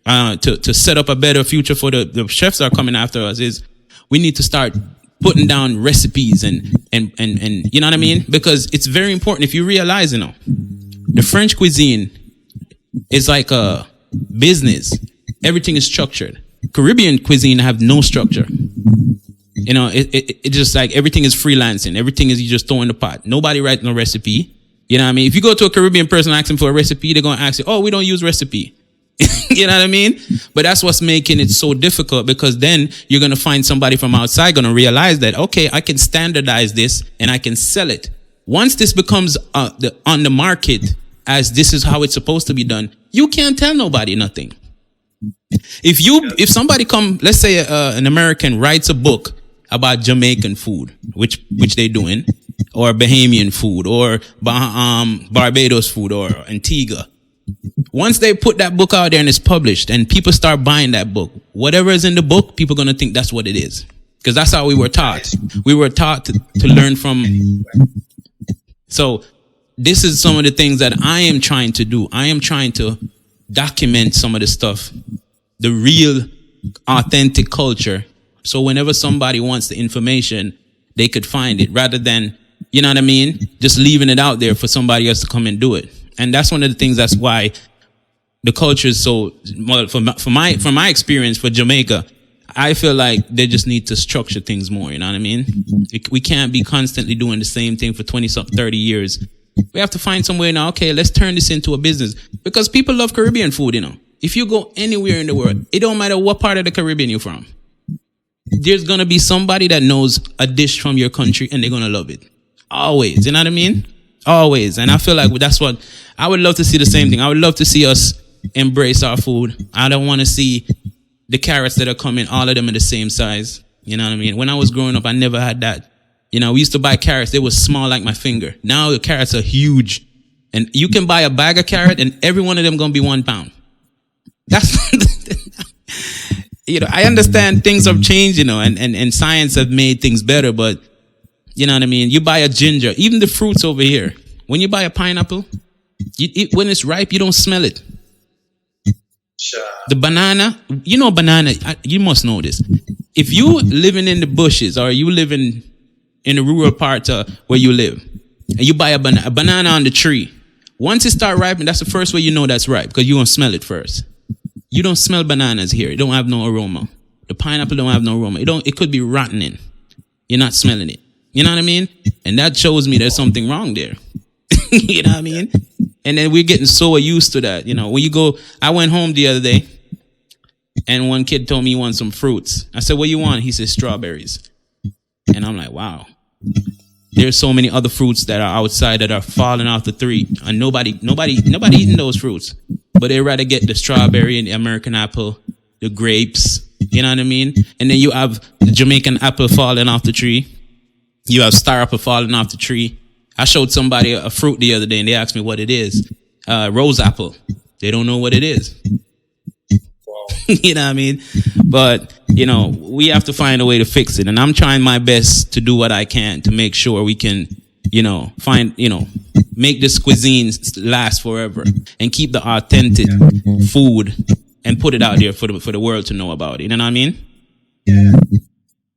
to set up a better future for the chefs that are coming after us, is we need to start putting down recipes and you know what I mean? Because it's very important. If you realize, you know, the French cuisine is like a business. Everything is structured. Caribbean cuisine have no structure. You know, it just like everything is freelancing. Everything is you just throw in the pot. Nobody writes no recipe. You know what I mean? If you go to a Caribbean person and ask them for a recipe, they're going to ask you, oh, we don't use recipe. You know what I mean? But that's what's making it so difficult, because then you're going to find somebody from outside going to realize that, okay, I can standardize this and I can sell it. Once this becomes on the market as this is how it's supposed to be done, you can't tell nobody nothing. If somebody let's say an American writes a book about Jamaican food, which they doing, or Bahamian food, or Barbados food, or Antigua. Once they put that book out there and it's published and people start buying that book, whatever is in the book, people are going to think that's what it is. Because that's how we were taught. We were taught to learn from. So this is some of the things that I am trying to do. I am trying to document some of the stuff, the real authentic culture. So whenever somebody wants the information, they could find it, rather than, you know what I mean, just leaving it out there for somebody else to come and do it. And that's one of the things, that's why the culture is so, well, from my experience for Jamaica, I feel like they just need to structure things more. You know what I mean? We can't be constantly doing the same thing for 30 years. We have to find some way now. Okay, let's turn this into a business, because people love Caribbean food. You know, if you go anywhere in the world, it don't matter what part of the Caribbean you're from, there's going to be somebody that knows a dish from your country and they're going to love it. Always. You know what I mean? Always. And I feel like that's what I would love to see. The same thing. I would love to see us embrace our food. I don't want to see the carrots that are coming, all of them are the same size. You know what I mean? When I was growing up, I never had that. You know, we used to buy carrots. They were small like my finger. Now the carrots are huge. And you can buy a bag of carrot and every one of them going to be 1 pound. That's, I understand things have changed, and science have made things better, but you know what I mean? You buy a ginger, even the fruits over here. When you buy a pineapple, when it's ripe, you don't smell it. The banana, banana, you must know this. If you living in the bushes or you living in the rural part where you live, and you buy a banana on the tree, once it start ripening, that's the first way you know that's ripe, because you're going to smell it first. You don't smell bananas here. It don't have no aroma. The pineapple don't have no aroma. It could be rotting. You're not smelling it. You know what I mean? And that shows me there's something wrong there. You know what I mean? And then we're getting so used to that. When you go, I went home the other day and one kid told me he wants some fruits. I said, what do you want? He said, strawberries. And I'm like, wow. There's so many other fruits that are outside that are falling off the tree, and nobody eating those fruits. But they rather get the strawberry and the American apple, the grapes. You know what I mean? And then you have the Jamaican apple falling off the tree. You have star apple falling off the tree. I showed somebody a fruit the other day, and they asked me what it is. Rose apple. They don't know what it is. You know what I mean? But, we have to find a way to fix it. And I'm trying my best to do what I can to make sure we can, make this cuisine last forever and keep the authentic food and put it out there for the world to know about it. You know what I mean? Yeah.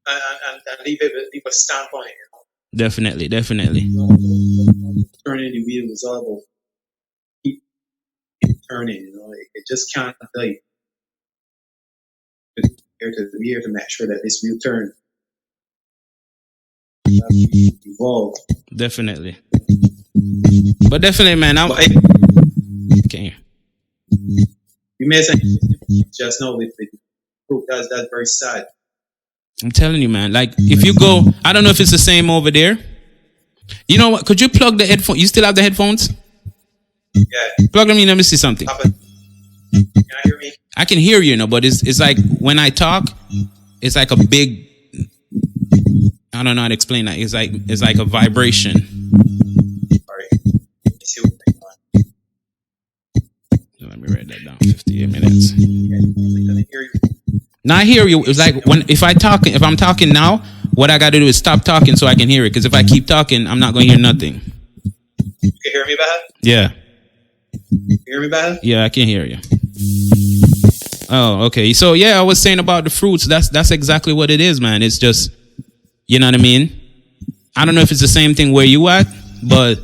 And leave a stamp on it. Definitely. Turning the wheel is all about keep turning. It just can't die. We're here to make sure that this wheel turn. Evolve. Definitely. But definitely, man. Okay. You made something just now with the group. That's very sad. I'm telling you, man. Like, if you go, I don't know if it's the same over there. You know what? Could you plug the headphones? You still have the headphones? Yeah. Plug them in. Let me see something. Can you hear me? I can hear you, but it's like when I talk, it's like a big. I don't know how to explain that. It's like a vibration. All right. Let's see what's going on. Let me write that down. 58 minutes. I can hear you. Now I hear you. It's like if I'm talking now, what I got to do is stop talking so I can hear it. Because if I keep talking, I'm not going to hear nothing. You can hear me, bad? Yeah. You hear me, bad? Yeah, I can hear you. Oh, okay. So yeah, I was saying about the fruits. That's exactly what it is, man. It's just, you know what I mean? I don't know if it's the same thing where you at, but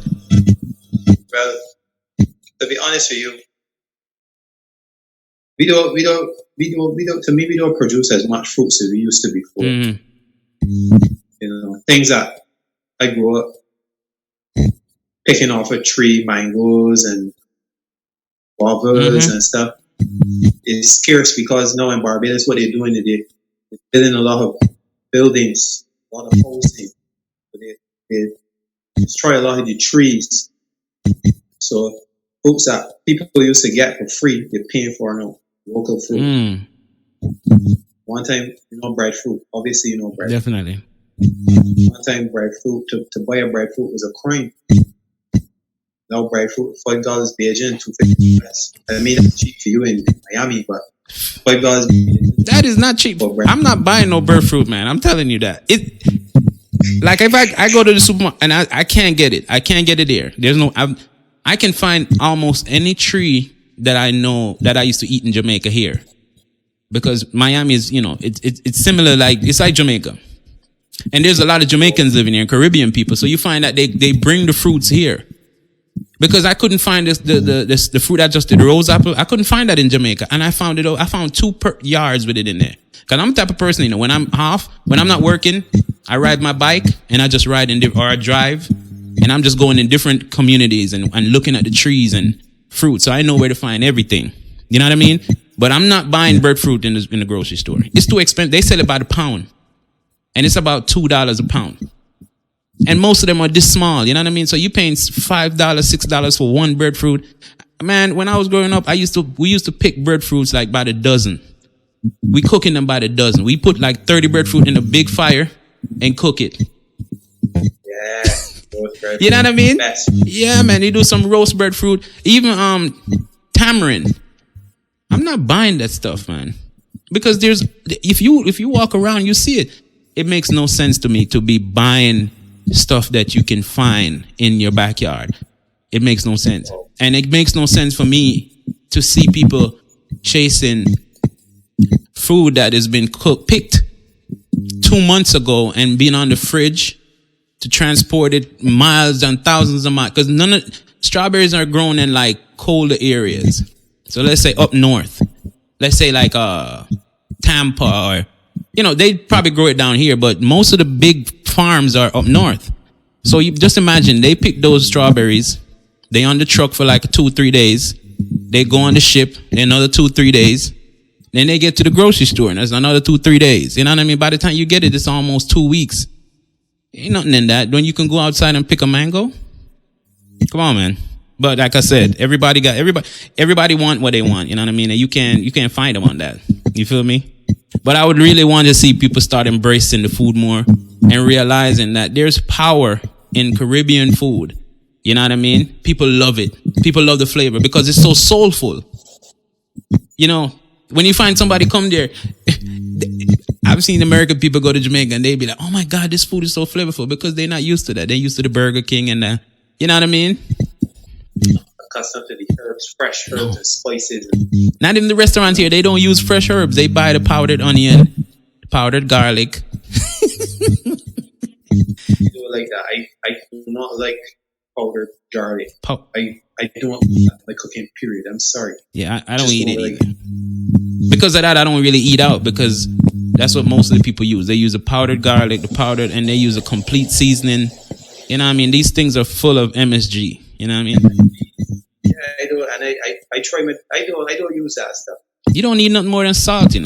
well, to be honest with you, we don't produce as much fruits as we used to before. Mm-hmm. Things that I grew up picking off a tree, mangoes and guavas and stuff. It's scarce because now in Barbados, what they're doing is they're building a lot of buildings, a lot of housing. They destroy a lot of the trees. So fruits that people used to get for free, they're paying for now. Local fruit. One time, breadfruit. Obviously, breadfruit. Definitely. One time, breadfruit, to buy a breadfruit was a crime. Now, breadfruit, $5 Beijing, $2.50. I mean, it's cheap for you in Miami, but $5 Beijing. That is not cheap. I'm not buying no breadfruit, man. I'm telling you that. Like if I go to the supermarket and I can't get it. I can't get it there. There's no. I can find almost any tree that I know that I used to eat in Jamaica here, because Miami is, it's similar. It's like Jamaica, and there's a lot of Jamaicans living here, Caribbean people. So you find that they bring the fruits here, because I couldn't find the fruit I just did, the rose apple. I couldn't find that in Jamaica, and I found it. I found 2 yards with it in there. Cause I'm the type of person, when I'm not working, I ride my bike and I just ride or I drive, and I'm just going in different communities and looking at the trees and fruit, so I know where to find everything. You know what I mean? But I'm not buying breadfruit in the grocery store. It's too expensive. They sell it by the pound, and it's about $2 a pound. And most of them are this small. You know what I mean? So you're paying $5, $6 for one breadfruit. Man, when I was growing up, we used to pick breadfruits like by the dozen. We cooking them by the dozen. We put like 30 breadfruit in a big fire and cook it. Yeah. You know what I mean? Yeah, man. You do some roast breadfruit, even tamarind. I'm not buying that stuff, man. Because there's, if you walk around, you see it. It makes no sense to me to be buying stuff that you can find in your backyard. It makes no sense. And it makes no sense for me to see people chasing food that has been picked 2 months ago and been on the fridge to transport it miles and thousands of miles. Because strawberries are grown in like colder areas. So let's say up north. Let's say like Tampa, or they probably grow it down here, but most of the big farms are up north. So you just imagine they pick those strawberries, they on the truck for like 2-3 days, they go on the ship another 2-3 days, then they get to the grocery store and that's another 2-3 days. You know what I mean? By the time you get it, it's almost 2 weeks. Ain't nothing in that. When you can go outside and pick a mango, come on, man. But like I said, everybody want what they want. You know what I mean? And you can't find them on that. You feel me? But I would really want to see people start embracing the food more and realizing that there's power in Caribbean food. You know what I mean? People love it. People love the flavor because it's so soulful. When you find somebody come there, I've seen American people go to Jamaica and they be like, oh my God, this food is so flavorful, because they're not used to that. They're used to the Burger King and you know what I mean? Accustomed to the herbs, fresh herbs and spices. Not even the restaurants here. They don't use fresh herbs. They buy the powdered onion, the powdered garlic. Like that. I do not like powdered garlic. I don't like cooking, period. I'm sorry. Yeah, I don't eat it either. Because of that, I don't really eat out, because that's what most of the people use. They use the powdered garlic, and they use a complete seasoning. You know what I mean? These things are full of MSG. You know what I mean? Yeah, I do, and I try I don't use that stuff. You don't need nothing more than salt, You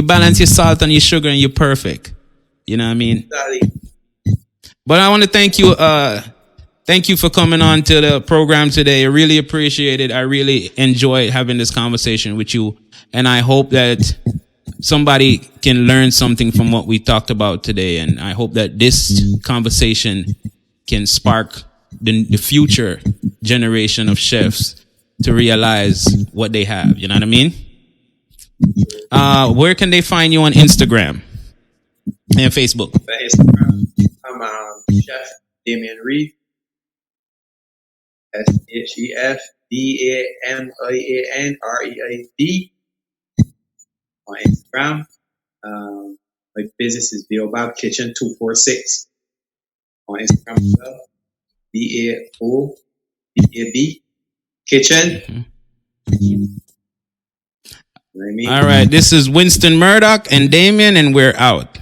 balance your salt and your sugar and you're perfect. You know what I mean? Exactly. But I want to thank you. Thank you for coming on to the program today. I really appreciate it. I really enjoyed having this conversation with you. And I hope that somebody can learn something from what we talked about today. And I hope that this conversation can spark the future generation of chefs to realize what they have. You know what I mean? Where can they find you on Instagram and Facebook? Instagram, I'm Chef Damian Reid. SHEFDAMIANREID on Instagram. My business is Baobab Kitchen 246 on Instagram as well. BAOBAB Kitchen. You know what I mean? All right. This is Winston Murdoch and Damian, and we're out.